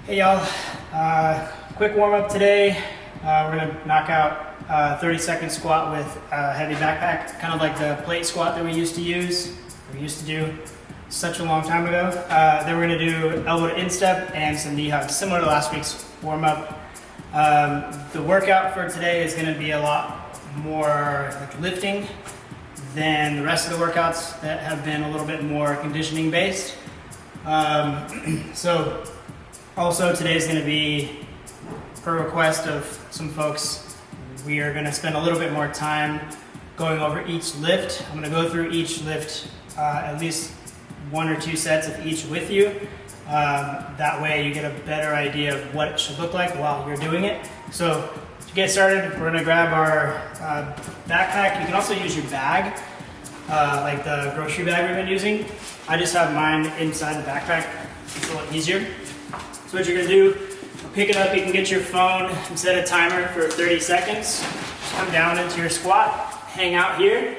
Hey y'all, quick warm up today. We're gonna knock out a 30-second squat with a heavy backpack, kind of like the plate squat that we used to do such a long time ago. Then we're gonna do elbow to instep and some knee hugs, similar to last week's warm up. The workout for today is gonna be a lot more like lifting than the rest of the workouts that have been a little bit more conditioning based. Also, today's going to be, per request of some folks, we are going to spend a little bit more time going over each lift. I'm going to go through each lift, at least 1 or 2 sets of each with you. That way you get a better idea of what it should look like while you're doing it. So to get started, we're going to grab our backpack. You can also use your bag, like the grocery bag we've been using. I just have mine inside the backpack. It's a little easier. So what you're gonna do, pick it up, you can get your phone and set a timer for 30 seconds. Just come down into your squat, hang out here.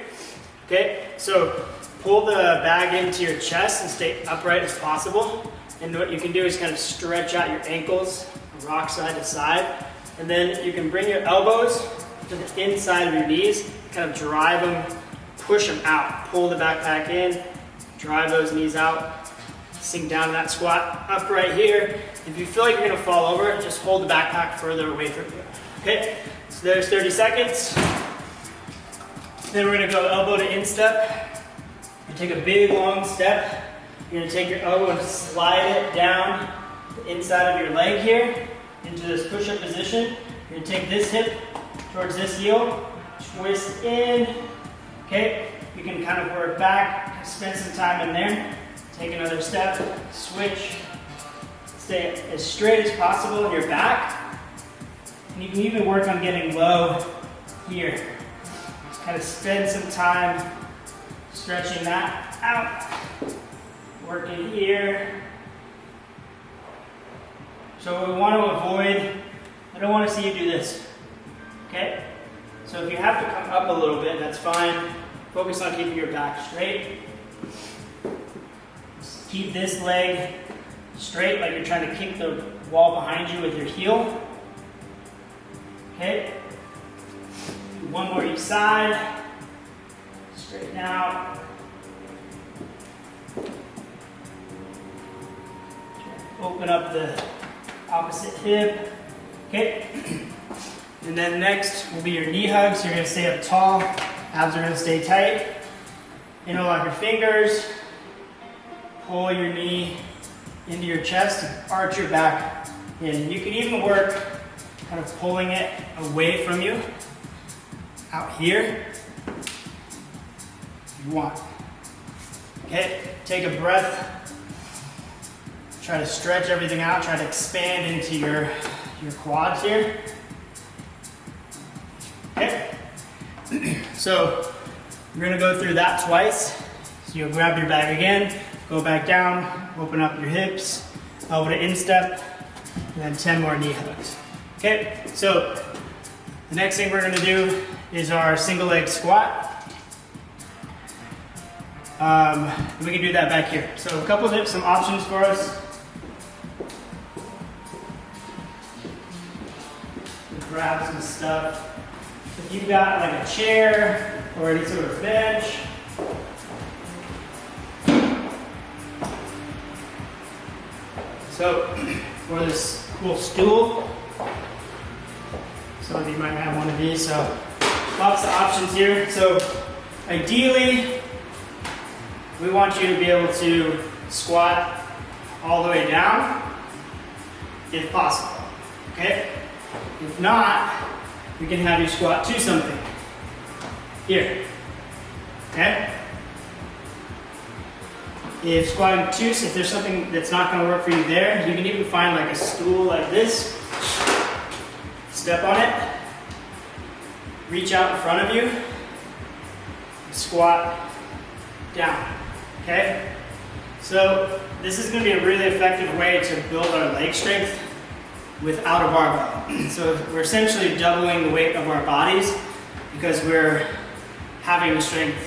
Okay, so pull the bag into your chest and stay upright as possible. And what you can do is kind of stretch out your ankles, rock side to side. And then you can bring your elbows to the inside of your knees, kind of drive them, push them out. Pull the backpack in, drive those knees out. Sink down to that squat, upright here. If you feel like you're gonna fall over, just hold the backpack further away from you. Okay, so there's 30 seconds. Then we're gonna go elbow to instep. You take a big long step. You're gonna take your elbow and slide it down the inside of your leg here into this push-up position. You're gonna take this hip towards this heel, twist in. Okay, you can kind of work back, spend some time in there. Take another step, switch, stay as straight as possible in your back. And you can even work on getting low here. Just kind of spend some time stretching that out, working here. So we want to avoid, I don't want to see you do this, okay? So if you have to come up a little bit, that's fine. Focus on keeping your back straight. Keep this leg straight, like you're trying to kick the wall behind you with your heel. Okay. One more each side. Straighten out. Open up the opposite hip. Okay. And then next will be your knee hugs. You're going to stay up tall. Abs are going to stay tight. Interlock your fingers. Pull your knee into your chest and arch your back in. You can even work kind of pulling it away from you out here if you want. Okay, take a breath. Try to stretch everything out. Try to expand into your quads here. Okay, so we're gonna go through that twice. So you'll grab your bag again. Go back down, open up your hips, elbow to instep, and then 10 more knee hugs. Okay, so the next thing we're gonna do is our single leg squat. We can do that back here. So a couple of some options for us. Grab some stuff. If you've got like a chair or any sort of bench, so for this cool stool, some of you might have one of these, so lots of options here. So ideally, we want you to be able to squat all the way down, if possible, okay? If not, we can have you squat to something, here, okay? If squatting to, if there's something that's not going to work for you there, you can even find like a stool like this. Step on it. Reach out in front of you. And squat down. Okay? So this is going to be a really effective way to build our leg strength without a barbell. So we're essentially doubling the weight of our bodies because we're having the strength,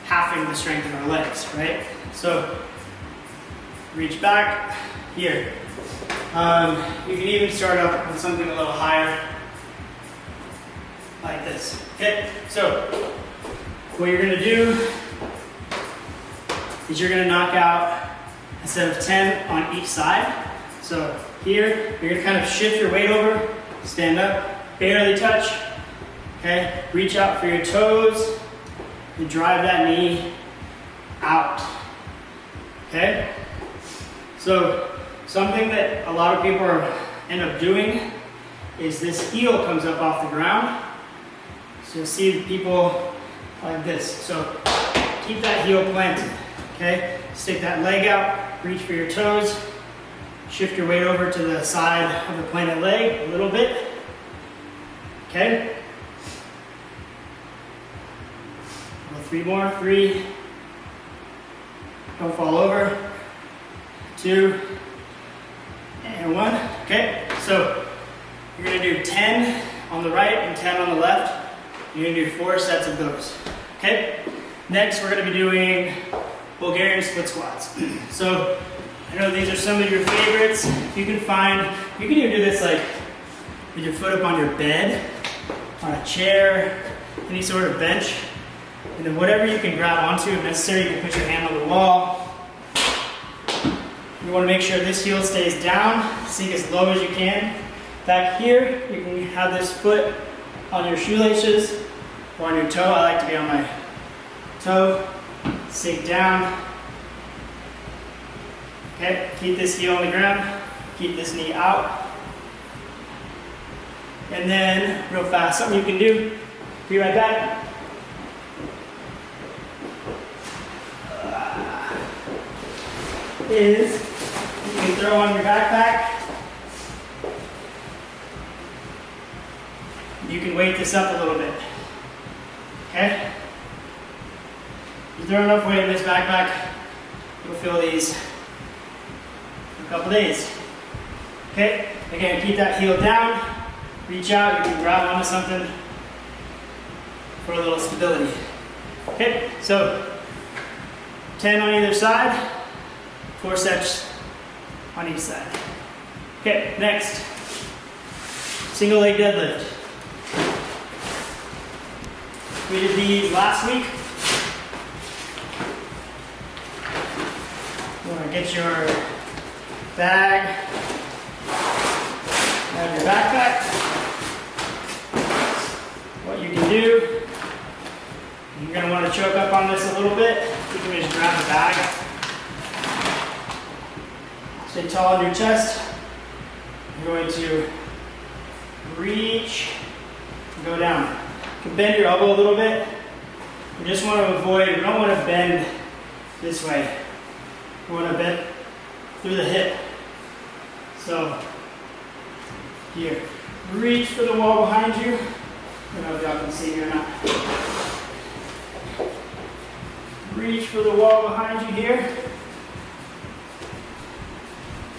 halving the strength of our legs, right? So reach back here. You can even start up with something a little higher, like this. Okay, so what you're gonna do is you're gonna knock out a set of 10 on each side. So here, you're gonna kind of shift your weight over, stand up, barely touch, okay? Reach out for your toes and drive that knee out, okay? So something that a lot of people end up doing is this heel comes up off the ground. So you'll see people like this. So keep that heel planted, okay? Stick that leg out, reach for your toes, shift your weight over to the side of the planted leg a little bit, okay? Go 3 more, 3. Don't fall over. 2, and 1. Okay, so you're gonna do 10 on the right and 10 on the left. You're gonna do 4 sets of those. Okay, next we're gonna be doing Bulgarian split squats. So I know these are some of your favorites. If you can find, you can even do this like with your foot up on your bed, on a chair, any sort of bench. And then whatever you can grab onto, if necessary, you can put your hand on the wall. You want to make sure this heel stays down, sink as low as you can. Back here, you can have this foot on your shoelaces or on your toe. I like to be on my toe. Sink down. Okay, keep this heel on the ground. Keep this knee out. And then, real fast, something you can do. Be right back. Is you can throw on your backpack. You can weight this up a little bit. Okay? You throw enough weight in this backpack, you'll feel these for a couple days. Okay? Again, keep that heel down. Reach out. You can grab onto something for a little stability. Okay? So 10 on either side. 4 sets on each side. Okay, next. Single leg deadlift. We did these last week. You want to get your bag out of your backpack. What you can do, you're going to want to choke up on this a little bit. You can just grab the bag. Stay tall on your chest. You're going to reach and go down. You can bend your elbow a little bit. You just want to avoid, you don't want to bend this way. You want to bend through the hip. So, here. Reach for the wall behind you. I don't know if y'all can see me or not. Reach for the wall behind you here.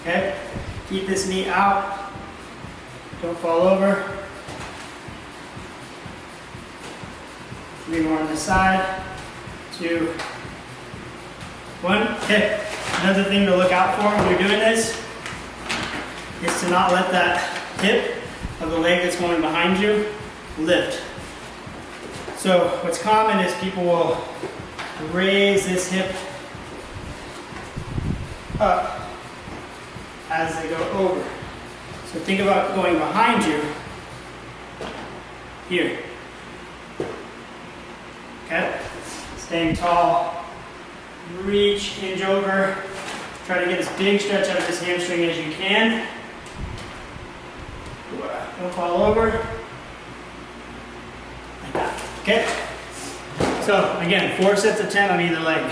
Okay, keep this knee out. Don't fall over. 3 more on this side. 2, 1. Okay, another thing to look out for when you're doing this is to not let that hip of the leg that's going behind you lift. So what's common is people will raise this hip up as they go over. So think about going behind you here. Okay? Staying tall. Reach, hinge over. Try to get as big stretch out of this hamstring as you can. Don't fall over. Like that. Okay? So again, 4 sets of 10 on either leg.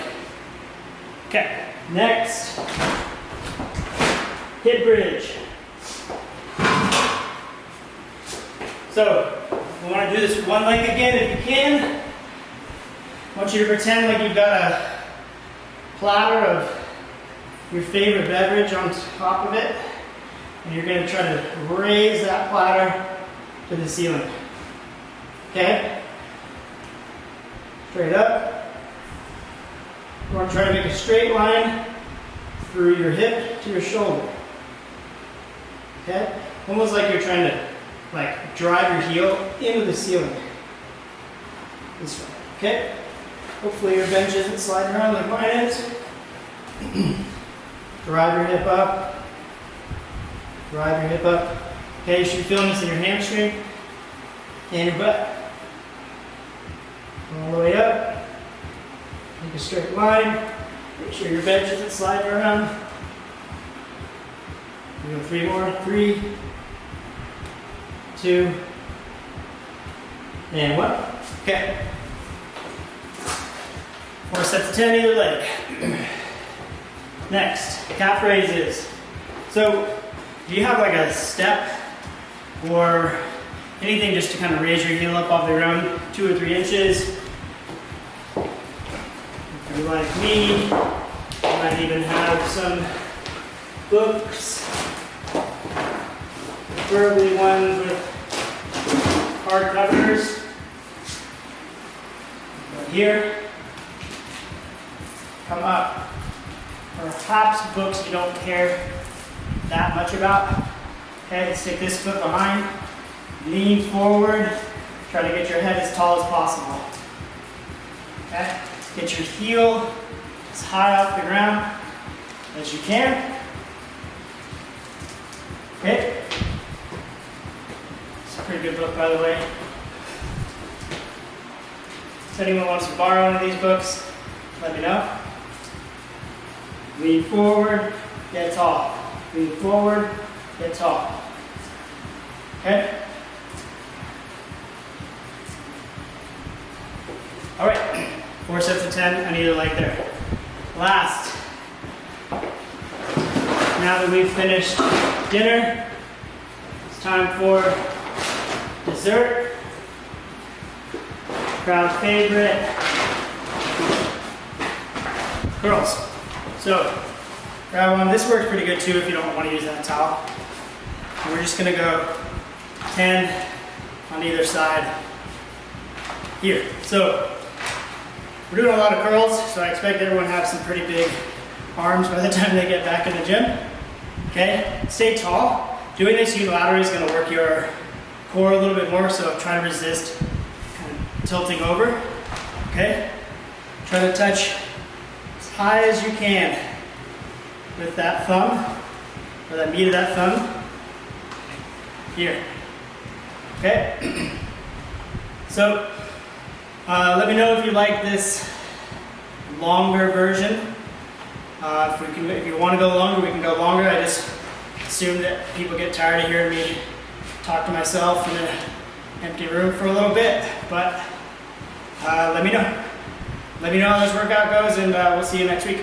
Okay, next. Hip bridge. So, we want to do this with one leg again if you can. I want you to pretend like you've got a platter of your favorite beverage on top of it, and you're going to try to raise that platter to the ceiling. Okay? Straight up. You want to try to make a straight line through your hip to your shoulder. Okay? Almost like you're trying to like drive your heel into the ceiling. This way. Okay? Hopefully your bench isn't sliding around like mine is. Drive your hip up. Drive your hip up. Okay, you should be feeling this in your hamstring and your butt. All the way up. Make a straight line. Make sure your bench isn't sliding around. We go 3 more. 3, 2, and 1. Okay. 4 sets of 10 either leg. Next, calf raises. So, do you have like a step or anything just to kind of raise your heel up off the ground 2 or 3 inches? If you're like me, you might even have some books, preferably ones with hard covers. Right here, come up. Perhaps books you don't care that much about. Okay, stick this foot behind, lean forward, try to get your head as tall as possible. Okay, get your heel as high off the ground as you can. Okay, it's a pretty good book, by the way. If anyone wants to borrow one of these books, let me know. Lean forward, get tall. Lean forward, get tall. Okay? All right, 4 sets of 10 on either leg there. Last. Now that we've finished dinner, it's time for dessert. Crowd favorite, curls. So, grab one. This works pretty good too if you don't want to use that towel. And we're just gonna go 10 on either side here. So, we're doing a lot of curls, so I expect everyone to have some pretty big arms by the time they get back in the gym. Okay, stay tall. Doing this unilaterally is gonna work your core a little bit more, so try to resist kind of tilting over. Okay, try to touch as high as you can with that thumb, or that meat of that thumb, here. Okay? So, let me know if you like this longer version. If you want to go longer, we can go longer. I just assume that people get tired of hearing me talk to myself in an empty room for a little bit, but let me know. Let me know how this workout goes, and we'll see you next week.